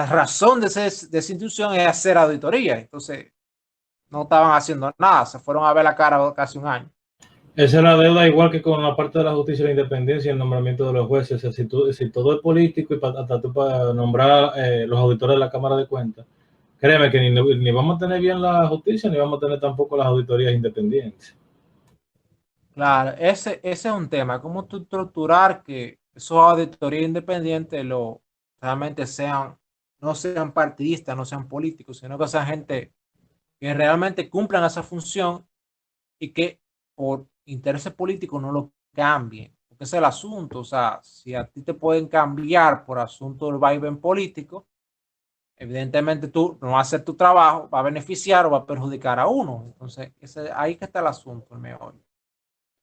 razón de esa institución es hacer auditoría, entonces no estaban haciendo nada, se fueron a ver la cara casi un año. Esa es la deuda, igual que con la parte de la justicia y la independencia y el nombramiento de los jueces. O sea, si todo es político y hasta tú para nombrar los auditores de la Cámara de Cuentas, créeme que ni vamos a tener bien la justicia, ni vamos a tener tampoco las auditorías independientes. Claro, ese es un tema, cómo tú estructurar que esos auditorías independientes realmente no sean partidistas, no sean políticos, sino que sean gente que realmente cumplan esa función y que por intereses políticos no lo cambien, porque ese es el asunto. O sea, si a ti te pueden cambiar por asunto del vaivén político, evidentemente tú no vas a hacer tu trabajo, va a beneficiar o va a perjudicar a uno. Entonces, ahí que está el asunto, el meollo.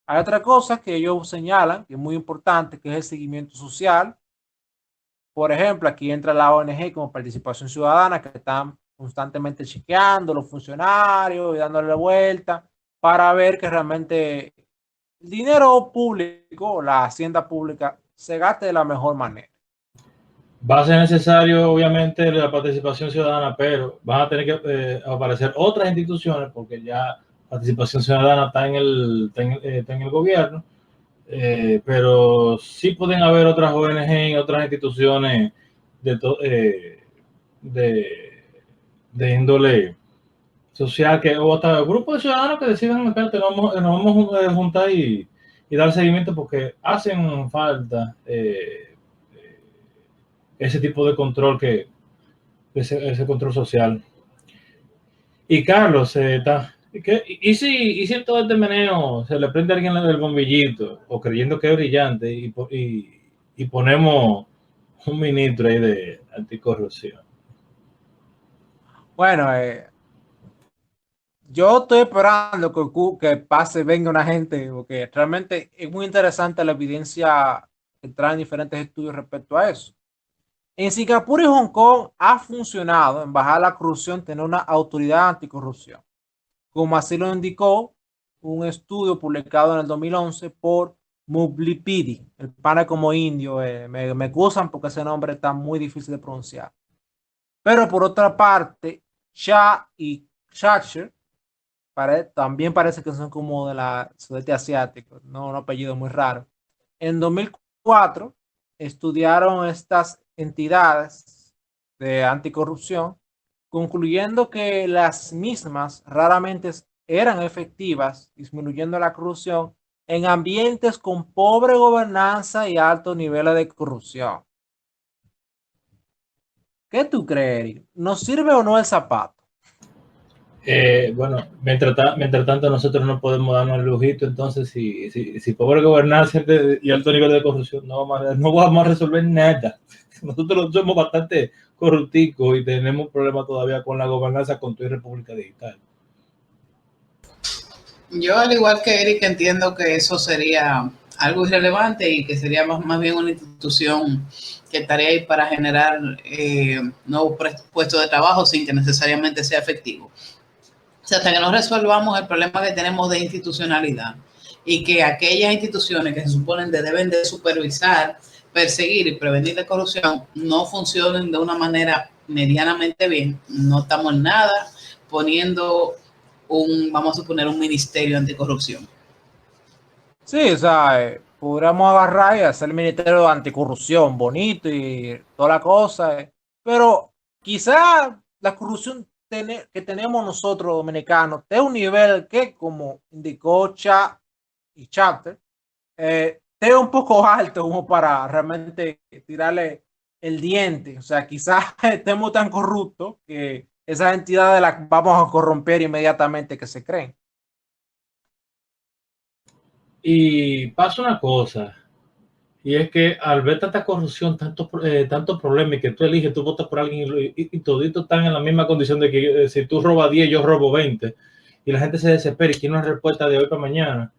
Hay otra cosa que ellos señalan, que es muy importante, que es el seguimiento social. Por ejemplo, aquí entra la ONG como Participación Ciudadana, que están constantemente chequeando los funcionarios y dándole vuelta para ver que realmente el dinero público, la hacienda pública, se gaste de la mejor manera. Va a ser necesario, obviamente, la participación ciudadana, pero van a tener que aparecer otras instituciones, porque ya participación ciudadana está en el gobierno, pero sí pueden haber otras ONG y otras instituciones de, de, de índole social, o hasta grupos de ciudadanos que decidan, espérate, nos vamos a juntar y dar seguimiento porque hacen falta ese tipo de control ese control social. Y Carlos, ¿y si todo este meneo se le prende a alguien el bombillito o creyendo que es brillante y ponemos un ministro ahí de anticorrupción? Bueno, yo estoy esperando que pase, venga una gente, porque realmente es muy interesante la evidencia que traen diferentes estudios respecto a eso. En Singapur y Hong Kong ha funcionado en bajar la corrupción, tener una autoridad anticorrupción, como así lo indicó un estudio publicado en el 2011 por Mublipidi, el pana como indio, me excusan porque ese nombre está muy difícil de pronunciar. Pero por otra parte, Shah y Shacher también parece que son como de la sudeste asiático, no un apellido muy raro. En 2004 estudiaron estas entidades de anticorrupción, concluyendo que las mismas raramente eran efectivas, disminuyendo la corrupción en ambientes con pobre gobernanza y altos niveles de corrupción. ¿Qué tú crees, Eric? ¿Nos sirve o no el zapato? Bueno, mientras tanto nosotros no podemos darnos el lujito, entonces si pobre gobernanza y alto nivel de corrupción, no vamos a resolver nada. Nosotros somos bastante corrupticos y tenemos problemas todavía con la gobernanza con tu República Digital. Yo, al igual que Eric, entiendo que eso sería algo irrelevante y que sería más bien una institución que estaría ahí para generar nuevos puestos de trabajo sin que necesariamente sea efectivo. O sea, hasta que no resolvamos el problema que tenemos de institucionalidad y que aquellas instituciones que se suponen que deben de supervisar, perseguir y prevenir la corrupción no funcionen de una manera medianamente bien, no estamos en nada poniendo vamos a suponer, un ministerio anticorrupción. Sí, o sea, podríamos agarrar y hacer el Ministerio de Anticorrupción bonito y toda la cosa, pero quizá la corrupción que tenemos nosotros dominicanos de un nivel que, como indicó Cha y Chapter, es un poco alto como para realmente tirarle el diente. O sea, quizás estemos tan corruptos que esas entidades las vamos a corromper inmediatamente que se creen. Y pasa una cosa, y es que al ver tanta corrupción, tantos problemas, y que tú eliges, tú votas por alguien y toditos están en la misma condición de que si tú robas 10, yo robo 20, y la gente se desespera y quiere una respuesta de hoy para mañana.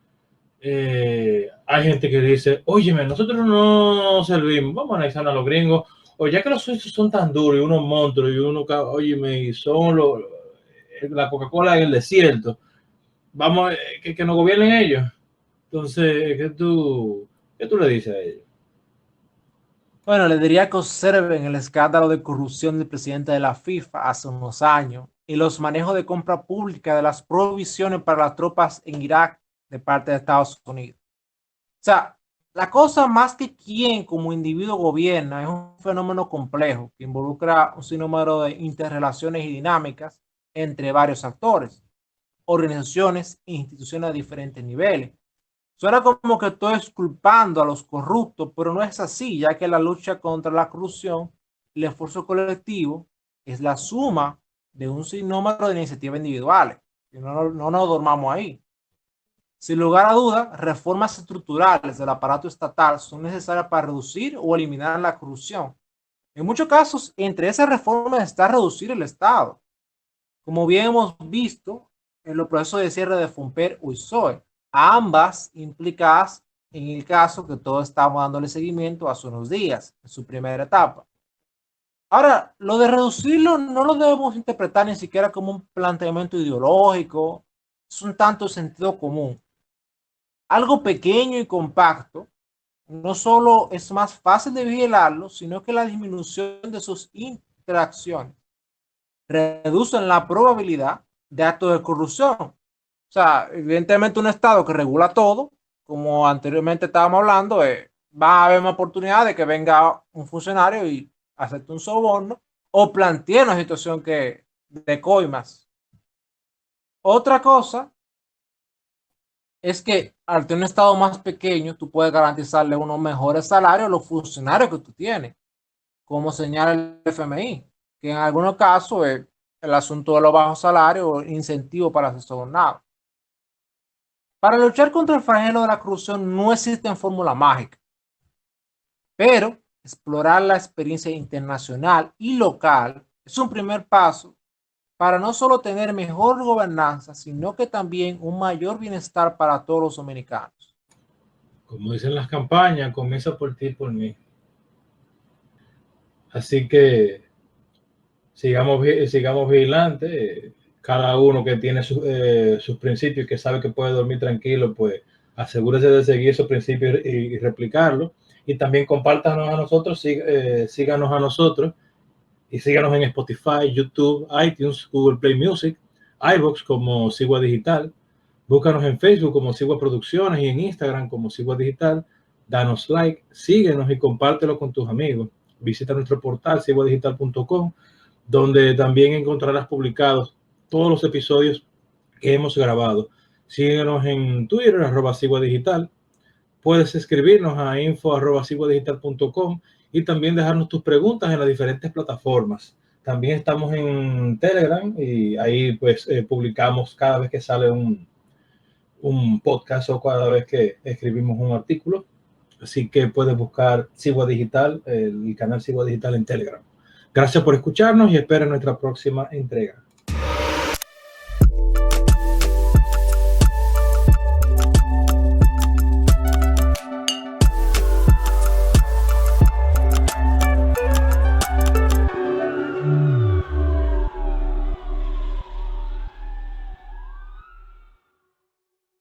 Hay gente que dice, óyeme, nosotros no servimos, vamos a analizar a los gringos, o ya que los suizos son tan duros y unos monstruos y óyeme, y son la Coca-Cola en el desierto, vamos, que nos gobiernen ellos. Entonces, ¿qué tú le dices a ellos? Bueno, le diría que observen el escándalo de corrupción del presidente de la FIFA hace unos años y los manejos de compra pública de las provisiones para las tropas en Irak de parte de Estados Unidos. O sea, la cosa más que quien como individuo gobierna es un fenómeno complejo que involucra un sinnúmero de interrelaciones y dinámicas entre varios actores, organizaciones e instituciones a diferentes niveles. Suena como que estoy culpando a los corruptos, pero no es así, ya que la lucha contra la corrupción, el esfuerzo colectivo, es la suma de un sinnúmero de iniciativas individuales. Y no nos dormamos ahí. Sin lugar a dudas, reformas estructurales del aparato estatal son necesarias para reducir o eliminar la corrupción. En muchos casos, entre esas reformas está reducir el Estado, como bien hemos visto en los procesos de cierre de Fumper y SOE, ambas implicadas en el caso que todos estamos dándole seguimiento hace unos días, en su primera etapa. Ahora, lo de reducirlo no lo debemos interpretar ni siquiera como un planteamiento ideológico, es un tanto sentido común. Algo pequeño y compacto no solo es más fácil de vigilarlo, sino que la disminución de sus interacciones reduce la probabilidad de actos de corrupción. O sea, evidentemente un Estado que regula todo, como anteriormente estábamos hablando, va a haber una oportunidad de que venga un funcionario y acepte un soborno o plantee una situación de coimas. Otra cosa es que al tener un Estado más pequeño, tú puedes garantizarle unos mejores salarios a los funcionarios que tú tienes, como señala el FMI, que en algunos casos es el asunto de los bajos salarios o incentivo para ese sobornado. Para luchar contra el flagelo de la corrupción no existe fórmula mágica, pero explorar la experiencia internacional y local es un primer paso para no solo tener mejor gobernanza, sino que también un mayor bienestar para todos los dominicanos. Como dicen las campañas, comienza por ti y por mí. Así que sigamos vigilantes. Cada uno que tiene sus principios y que sabe que puede dormir tranquilo, pues asegúrese de seguir esos principios y replicarlos. Y también compártanos a nosotros, síganos a nosotros y síganos en Spotify, YouTube, iTunes, Google Play Music, iVoox como Sigua Digital. Búscanos en Facebook como Sigua Producciones y en Instagram como Sigua Digital. Danos like, síguenos y compártelo con tus amigos. Visita nuestro portal siguadigital.com, donde también encontrarás publicados todos los episodios que hemos grabado. Síguenos en Twitter, @siguadigital. Puedes escribirnos a info@siguadigital.com y también dejarnos tus preguntas en las diferentes plataformas. También estamos en Telegram y ahí pues publicamos cada vez que sale un podcast o cada vez que escribimos un artículo. Así que puedes buscar Sigua Digital, el canal Sigua Digital en Telegram. Gracias por escucharnos y esperen nuestra próxima entrega.